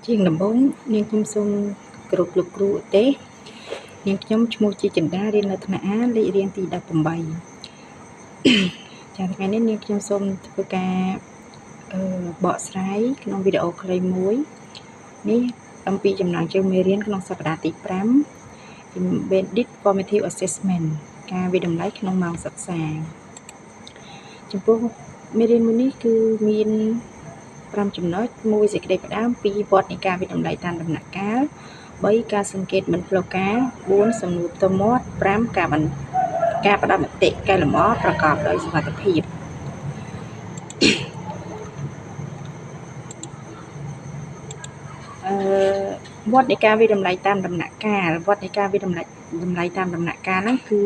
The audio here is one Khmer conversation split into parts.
ជាងដំបូងនាងខ្ញុំសូមគោរពលោកគ្រូឧទ្ទេសនាងខ្ញុំឈ្មោះជាចិន្តារៀននៅថ្នាក់ A លេខរៀនទី18ចា៎ថ្ងៃនេះនាងខ្ញុំសូមធ្វើការបកស្រាយក្នុងវីដេអូខ្លីមួយនេះអំពីចំណងជើងមេរៀនក្នុងសប្តាហ៍ទី5 Embedded Formative Assessment ការវិតម្លៃក្នុងម៉ោងសិក្សាចំពោះមេរៀនមួយនេះគឺមាន5ចំណុច1សេចក្តីផ្ដើម2វត្តនៃការវិតម្លៃតាមដំណាក់កាល3ការសង្កេតមិនផ្លូវការ4សំណួរផ្ទាល់មាត់5ការផ្ដល់មតិកែលម្អប្រកបដោយសុវត្ថិភាពវត្តនៃការវិតម្លៃតាមដំណាក់កាលវត្តនៃការវិតម្លៃតាមដំណាក់កាលហ្នឹងគឺ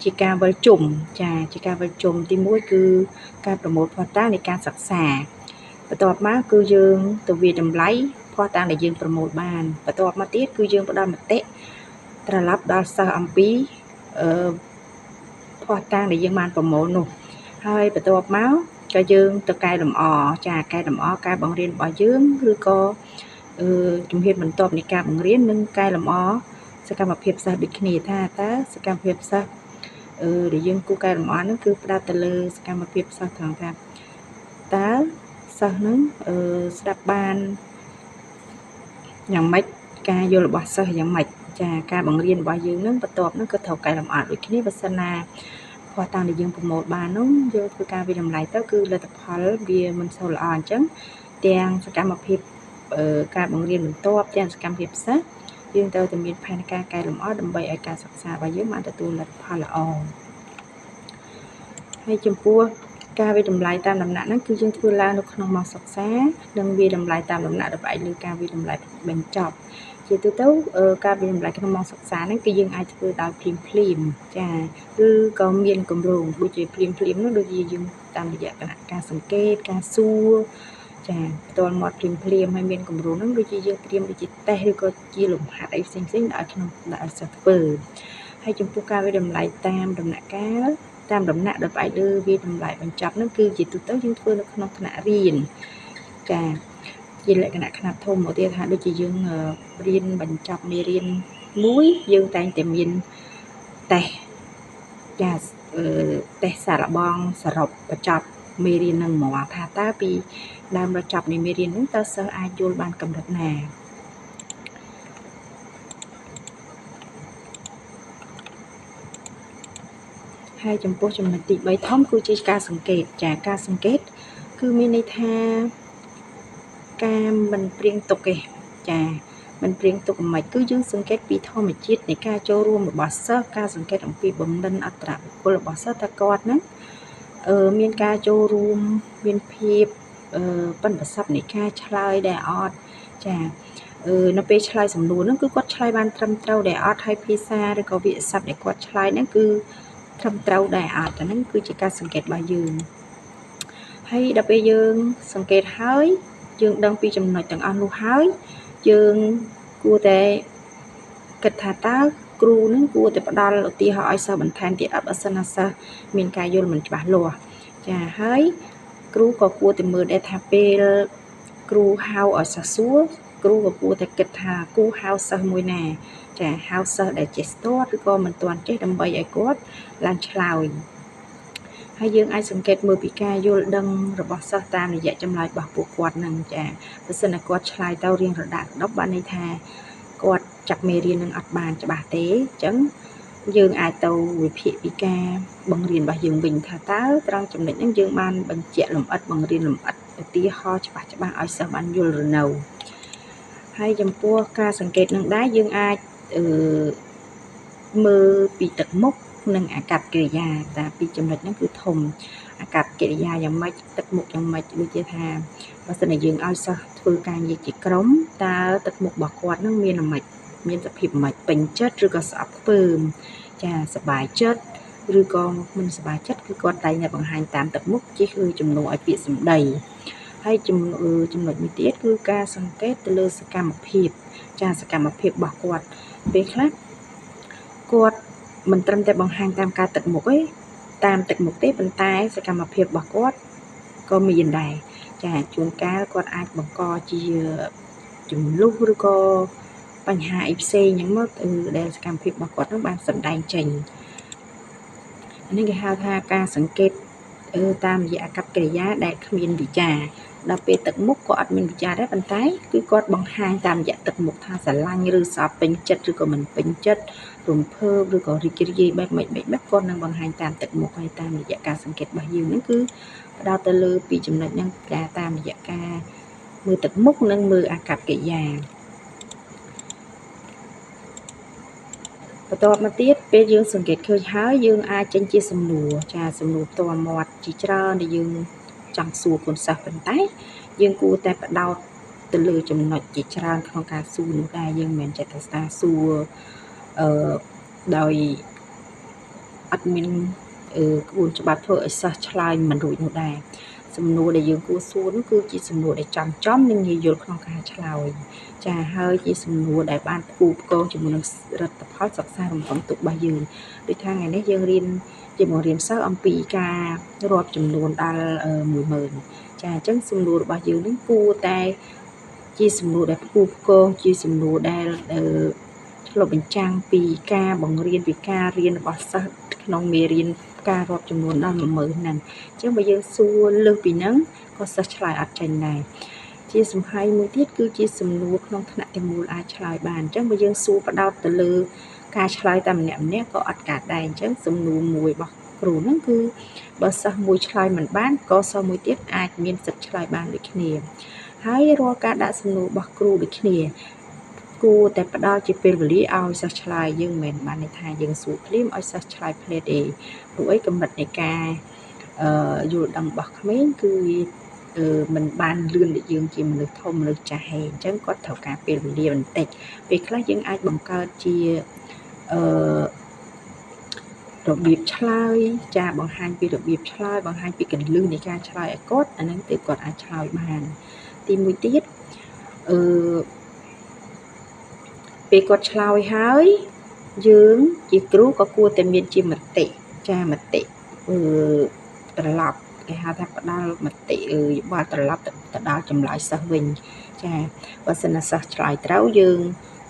ជាការវិលជុំចាជាការវិលជុំទី1គឺការប្រមូលភស្តុតាងនៃការសិក្សាបន្ទាប់មកគឺយើងទៅវិតម្លៃភស្តុតាងដែលយើងប្រមូលបានបន្ទាប់មកទៀតគឺយើងផ្ដល់មតិត្រឡប់ដល់សិស្សអំពីភស្តុតាងដែលយើងបានប្រមូលនោះហើយបន្ទាប់មកក៏យើងទៅកែលម្អចាកែលម្អការបង្រៀនរបស់យើងឬក៏ជំហានបន្ទាប់នៃការបង្រៀននិងកែលម្អសកម្មភាពសិស្សដូចគ្នាថាតើសកម្មភាពសិស្សដែលយើងគូកែលម្អហ្នឹងគឺផ្ដោតទៅលើសកម្មភាពសិស្សត្រង់ថាតើសិស្សហ្នឹងស្ដាប់បានយ៉ាងម៉េចការយល់របស់សិស្សយ៉ាងម៉េចចាការបង្រៀនរបស់យើងហ្នឹងបន្ទាប់ហ្នឹងក៏ត្រូវកែលម្អដូចគ្នាបើសិនណាភស្តុតាងដែលយើងប្រមូលបាននោះយកធ្វើការវិតម្លៃទៅគឺលទ្ធផលវាមិនសូវល្អអញ្ចឹងទាំងសកម្មភាពការបង្រៀនបន្ទាប់ទាំងសកម្មភាពសិស្សយើងត្រូវតែមានផែនការកែលម្អដើម្បីឲ្យការសិក្សារបស់យើងបានទទួលលទ្ធផលល្អហើយចំពោះការវិតម្លៃតាមដំណាក់ហ្នឹងគឺយើងធ្វើឡើងនៅក្នុងម៉ោងសិក្សានិងវិតម្លៃតាមដំណាក់ដែលផ្អែកលើការវិតម្លៃបញ្ចប់ជាទូទៅការវិតម្លៃក្នុងម៉ោងសិក្សាហ្នឹងគឺយើងអាចធ្វើដោយភ្លាមចាឬក៏មានគម្រោងដូចជាភ្លាមនោះដូចជាយើងតាមរយៈគណៈការសង្កេតការសួរចាផ្ទាល់មាត់ភ្លាមហើយមានគម្រោងហ្នឹងដូចជាយើងត្រៀមដូចជាតេស្តឬក៏ជាលំហាត់អីផ្សេងៗដល់ឲ្យសិស្សធ្វើហើយចំពោះការវិតម្លៃតាមដំណាក់កាលតាមដំណាក់ដែលផ្អែកលើវាតម្លៃបញ្ចប់ហ្នឹងគឺជាទូទៅយើងធ្វើនៅក្នុងថ្នាក់រៀនចាជាលក្ខណៈខ្នាតធំឧទាហរណ៍ដូចជាយើងរៀនបញ្ចប់មេរៀនមួយយើងតែងតែមានតេស្តចាតេស្តសារៈបងសរុបបញ្ចប់មេរៀននឹងហ្មងថាតើពីដើមដល់ចប់នៃមេរៀនហ្នឹងតើសិស្សអាចយល់បានកម្រិតណាហើយចំពោះចំណុចទី3ធំគឺជាការសង្កេតចាការសង្កេតគឺមានន័យថាការមិនព្រៀងទុកទេចាមិនព្រៀងទុកមិនគឺយើងសង្កេតពីធម្មជាតិនៃការចូលរួមរបស់សិស្សការសង្កេតអំពីបំណិនអត្តបុគ្គលរបស់សិស្សតើគាត់ហ្នឹងមានការចូលរួមមានភាពប៉ិនប្រសប់នៃការឆ្លើយដែរអត់ចានៅពេលឆ្លើយសំណួរហ្នឹងគឺគាត់ឆ្លើយបានត្រឹមត្រូវដែរអត់ហើយភាសាឬក៏វាក្យសព្ទដែលគាត់ឆ្លើយហ្នឹងគឺត្រឹមត្រូវដែរអត់អាហ្នឹងគឺជាការសង្កេតរបស់យើងហើយដល់ពេលយើងសង្កេតហើយយើងដឹងពីចំណុចទាំងអស់នោះហើយយើងគួរតែគិតថាតើគ្រូនឹងគួរតែផ្ដល់ឧទាហរណ៍ឲ្យសិស្សបន្ថែមទៀតអត់បើសិនណាសិស្សមានការយល់មិនច្បាស់លាស់ចាហើយគ្រូក៏គួរតែមើលដែរថាពេលគ្រូហៅឲ្យសិស្សសួរគ្រូក៏គួរតែគិតថាគូហៅសិស្សមួយណាចាហៅសិស្សដែលចេះស្ទាត់ឬក៏មិនទាន់ចេះដើម្បីឲ្យគាត់ឡើងឆ្លើយហើយយើងអាចសង្កេតមើលពីការយល់ដឹងរបស់សិស្សតាមរយៈចម្លើយរបស់ពួកគាត់នឹងចាបើសិនណាគាត់ឆ្លើយទៅរៀងរដាក់ដប់បានន័យថាគាត់ចាប់មេរៀននឹងអត់បានច្បាស់ទេអញ្ចឹងយើងអាចទៅវិភាគពីការបង្រៀនរបស់យើងវិញថាតើត្រង់ចំណុចហ្នឹងយើងបានបញ្ជាក់លម្អិតបង្រៀនលម្អិតឧទាហរណ៍ច្បាស់ឲ្យសិស្សបានយល់ឬនៅហើយចំពោះការសង្កេតនឹងដែរយើងអាចមើលពីទឹកមុខនិងអាកប្បកិរិយាតែពីចំណុចហ្នឹងគឺធំអាកប្បកិរិយាយ៉ាងម៉េចទឹកមុខយ៉ាងម៉េចដូចជាថាបើសិនជាយើងឲ្យសិស្សធ្វើការងារជាក្រុមតើទឹកមុខរបស់គាត់នឹងមានម៉េចមានសភាពម៉េចពេញចិត្តឬក៏ស្អប់ខ្ពើមចាសប្បាយចិត្តឬក៏មិនសប្បាយចិត្តគឺគាត់តែងតែបង្ហាញតាមទឹកមុខជាគឺជំនួសឲ្យពាក្យសម្ដីហើយចំណុចមួយទៀតគឺការសង្កេតទៅលើសកម្មភាពចាសកម្មភាពរបស់គាត់ពេលខ្លះគាត់មិនត្រឹមតែបង្ហាញតាមការទឹកមុខទេតាមទឹកមុខទេប៉ុន្តែសកម្មភាពរបស់គាត់ក៏មានដែរចាជួនកាលគាត់អាចបង្កជា ជំលុះឬក៏បញ្ហាអីផ្សេងហ្នឹងមកដែលសកម្មភាពរបស់គាត់ហ្នឹងបានសម្ដែងចេញនេះគេហៅថាការសង្កេតតាមរយៈអាកប្បកិរិយាដែលគ្មានវិចារដល់ពេលទឹកមុខក៏អត់មានវិចារដែរប៉ុន្តែគឺគាត់បង្ហាញតាមរយៈទឹកមុខថាស្រឡាញ់ឬស្អប់ពេញចិត្តឬក៏មិនពេញចិត្តរំភើបឬក៏រីករាយបែបម៉េចគាត់នឹងបង្ហាញតាមទឹកមុខហើយតាមរយៈការសង្កេតរបស់យើងហ្នឹងគឺផ្ដោតទៅលើពីចំណុចហ្នឹងតាមរយៈការមើលទឹកមុខនិងមើលអាកប្បកិរិយាបន្ទាប់មកទៀតពេលយើងសង្កេតឃើញហើយយើងអាចចេញជាសំណួរសំណួរផ្ទាល់មាត់ជាច្រើនដែលយើងចង់សួរគុណសិស្សប៉ុន្តែយើងគួរតែផ្ដោតទៅលើចំណុចជាច្រើនក្នុងការសួរនោះដែរយើងមិនមែនចេះតែសួរដោយអត់មានក្បួនច្បាប់ធ្វើឲ្យសិស្សឆ្លើយមិនរួចនោះដែរសំណួរដែលយើងគួរសួរនោះគឺជាសំណួរដែលចំនិងងាយយល់ក្នុងការឆ្លើយហើយជាសំណួរដែលបានផ្គូផ្គងជាមួយនឹងរដ្ឋផលសិក្សារំពឹងទុករបស់យើងដូចថាថ្ងៃនេះយើងរៀនជាបង្រៀនសិស្សអំពីការរាប់ចំនួនដល់10000អញ្ចឹងសំណួររបស់យើងនឹងគួរតែជាសំណួរដែលផ្គូផ្គងជាសំណួរដែលឆ្លុះបញ្ចាំងពីការបង្រៀនពីការរៀនរបស់សិស្សក្នុងមេរៀនការរាប់ចំនួនដល់10000ហ្នឹងអញ្ចឹងបើយើងសួរលើសពីហ្នឹងក៏សិស្សឆ្លើយអត់ចេញដែរជាសំហាយមួយទៀតគឺជាសំណួរក្នុងថ្នាក់ទាំងមូលអាចឆ្លើយបានអញ្ចឹងបើយើងសួរផ្ដោតទៅលើការឆ្លើយតែម្នាក់ក៏អត់កើតដែរអញ្ចឹងសំណួរមួយរបស់គ្រូហ្នឹងគឺបើសិស្សមួយឆ្លើយមិនបានក៏សិស្សមួយទៀតអាចមានសិទ្ធិឆ្លើយបានដូចគ្នាហើយរាល់ការដាក់សំណួររបស់គ្រូដូចគ្នាគួរតែផ្ដល់ជាពេលវេលាឲ្យសិស្សឆ្លើយយើងមិនមែនបានន័យថាយើងសួរភ្លាមឲ្យសិស្សឆ្លើយភ្លាមទេព្រោះអីកម្រិតនៃការយល់ដឹងរបស់ក្មេងគឺมันបានលឿនដូចយើងជាមនុស្សធំមនុស្សចាស់ហេអញ្ចឹងគាត់ត្រូវការពេលវេលាបន្តិចពេលខ្លះយើងអាចបង្កើតជារបៀបឆ្លើយបង្ហាញពីរបៀបឆ្លើយបង្ហាញពីកលឹះនៃការឆ្លើយឲ្យគាត់អាហ្នឹងទើបគាត់អាចឆ្លើយបានទីមួយទៀតពេលគាត់ឆ្លើយហើយយើងជាគ្រូក៏គួរតែមានជាមតិមតិត្រឡប់គេហៅថាផ្ដល់មតិយោបល់ត្រឡប់ទៅដល់ចម្លើយសិស្សវិញបើសិនណាសិស្សឆ្លើយត្រូវយើង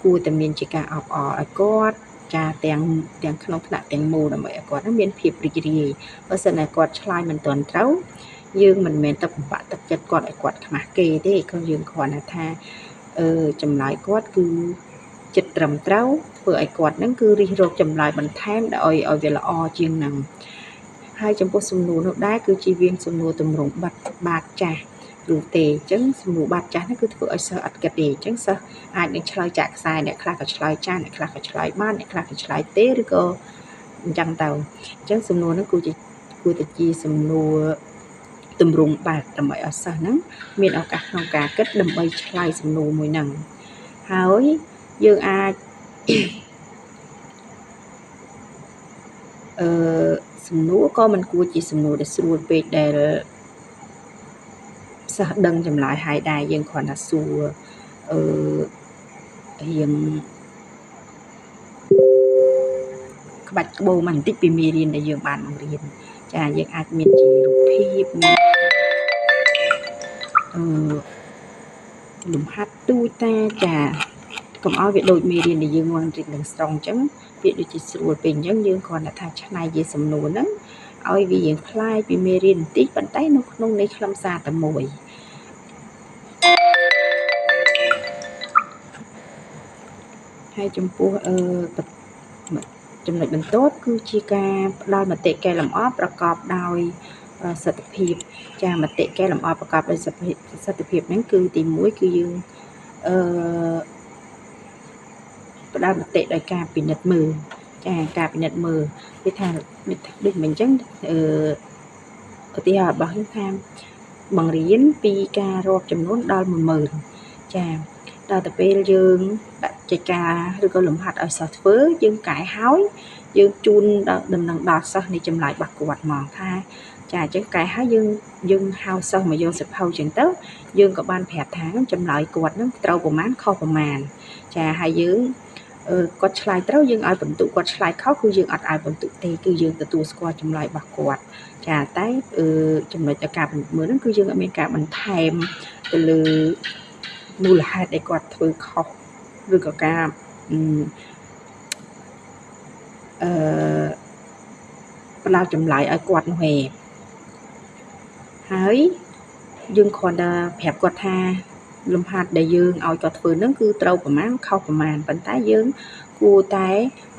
គួរតែមានជាការអបអរឲ្យគាត់ទាំងក្នុងថ្នាក់ទាំងមូលដើម្បីឲ្យគាត់មានភាពរីករាយបើសិនណាគាត់ឆ្លើយមិនទាន់ត្រូវយើងមិនមែនទៅបំផាក់ទឹកចិត្តគាត់ឲ្យគាត់ខ្មាស់គេទេគឺយើងគ្រាន់តែថាចម្លើយគាត់គឺចិត្តត្រឹមត្រូវធ្វើឲ្យគាត់នឹងគឺរិះរកចម្លើយបន្ថែមឲ្យវាល្អជាងនឹងហើយចំពោះសំណួរនោះដែរគឺជាវាងសំណួរទម្រង់បាតចាស់ឬទេអញ្ចឹងសំណួរបាតចាស់នេះគឺធ្វើឲ្យសិស្សអត់គិតទេអញ្ចឹងសិស្សអាចនឹងឆ្លើយចាក់ខ្សែអ្នកខ្លះក៏ឆ្លើយចាស់អ្នកខ្លះក៏ឆ្លើយបានអ្នកខ្លះក៏ឆ្លើយទេឬក៏អញ្ចឹងទៅអញ្ចឹងសំណួរនោះគួរតែជាសំណួរទម្រង់បាតដើម្បីឲ្យសិស្សហ្នឹងមានឱកាសក្នុងការគិតដើម្បីឆ្លើយសំណួរមួយហ្នឹងហើយយើងអាចសំណួរក៏មិនគួរជាសំណួរដែលស្រួលពេកដែលសិស្សដឹងចម្លើយហើយដែរយើងគ្រាន់តែសួររៀងក្បាច់ក្បូរបន្តិចពីមេរៀនដែលយើងបានបង្រៀនយើងអាចមានជារូបភាពលំហាត់ទូតាកុំឲ្យវាដូចមេរៀនដែលយើងបានរៀននឹងស្រង់អញ្ចឹងវាដូចជាស្រួលពេកអញ្ចឹងយើងគ្រាន់តែថាឆ្នៃជាសំណួរហ្នឹងឲ្យវាយើងคล้ายពីមេរៀនបន្តិចប៉ុន្តែនៅក្នុងនៃខ្លឹមសារតែមួយហើយចំពោះចំណុចបន្ទាប់គឺជាការផ្ដល់មតិកែលម្អប្រកបដោយប្រសិទ្ធភាពមតិកែលម្អប្រកបដោយប្រសិទ្ធភាពហ្នឹងគឺទី1គឺយើងផ្ដល់មតិដោយការពិនិត្យមើលការពិនិត្យមើលវាថាដូចមិនអញ្ចឹងឧទាហរណ៍របស់ខ្ញុំថាបង្រៀនពីការរាប់ចំនួនដល់10000ដល់ទៅពេលយើងដាក់កិច្ចការឬក៏លំហាត់ឲ្យសិស្សធ្វើយើងកែហើយយើងជូនដំណឹងដល់សិស្សនៃចម្លើយរបស់គាត់មកថាអញ្ចឹងកែហើយយើងហៅសិស្សមកយកសៀវភៅអញ្ចឹងទៅយើងក៏បានប្រាប់ថាចម្លើយគាត់នឹងត្រូវប្រមាណខុសប្រមាណហើយយើងគាត់ឆ្លើយត្រូវយើងឲ្យបន្ទុកគាត់ឆ្លើយខុសគឺយើងអត់ឲ្យបន្ទុកទេគឺយើងទទួលស្គាល់ចម្លើយរបស់គាត់តែចំណុចការពិនិត្យមើលហ្នឹងគឺយើងអត់មានការបន្ថែមទៅលើ មូលហេតុដែលគាត់ធ្វើខុសឬក៏ការផ្ដល់ចម្លើយឲ្យគាត់នោះឯងហើយយើងគ្រាន់តែប្រាប់គាត់ថាលំហាត់ដែលយើងឲ្យគាត់ធ្វើហ្នឹងគឺត្រូវប្រមាណខុសប្រមាណប៉ុន្តែយើងគួរតែ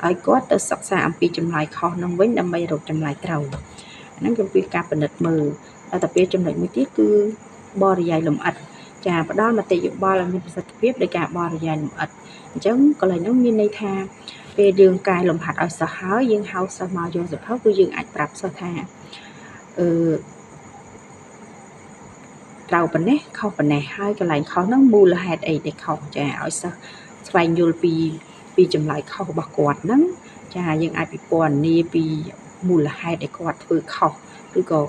ឲ្យគាត់ទៅសិក្សាអំពីចម្លើយខុសហ្នឹងវិញដើម្បីរកចម្លើយត្រូវហ្នឹងគឺពីការពិនិត្យមើលដល់ទៅពេលចំណុចមួយទៀតគឺបរិយាយលម្អិតចាផ្ដល់មតិយោបល់ឲ្យមានប្រសិទ្ធភាពដោយការបរិយាយលម្អិតអញ្ចឹងកន្លែងហ្នឹងមានន័យថាពេលយើងកែលំហាត់ឲ្យសិស្សហើយយើងហៅសិស្សមកយកសភៅគឺយើងអាចប្រាប់សិស្សថាត្រូវប៉ុណ្ណេះខុសប៉ុណ្ណេះហើយកន្លែងខុសហ្នឹងមូលហេតុអីដែលខុសចាឲ្យសិស្សស្វែងយល់ពីចម្លើយខុសរបស់គាត់ហ្នឹងចាយើងអាចពិពណ៌នាពីមូលហេតុដែលគាត់ធ្វើខុសឬក៏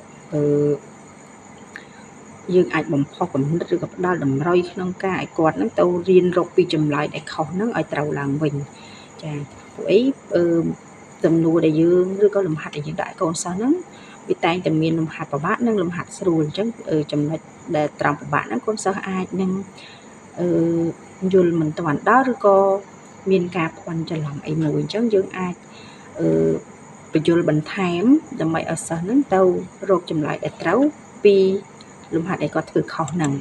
យើងអាចបំផុសគំនិតឬក៏ផ្ដល់តម្រុយក្នុងការឲ្យគាត់ហ្នឹងទៅរៀនរកពីចម្លើយដែលខុសហ្នឹងឲ្យត្រូវឡើងវិញចាព្រោះអីសំណួរដែលយើងឬក៏លំហាត់ដែលយើងដាក់ឲ្យកូនសិស្សហ្នឹងវាតែងតែមានលំហាត់ពិបាកនិងលំហាត់ស្រួលអញ្ចឹងចំណុចដែលត្រង់ពិបាកហ្នឹងកូនសិស្សអាចនឹងយល់មិនទាន់ដល់ឬក៏មានការភ័ន្តច្រឡំអីមួយអញ្ចឹងយើងអាចបញ្យល់បន្ថែមដើម្បីឲ្យសិស្សហ្នឹងទៅរកចម្លើយដែលត្រូវពីលំហាត់ដែលគាត់ធ្វើខុសហ្នឹង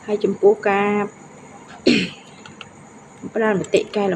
ហើយចំពោះការផ្ដល់មតិកែ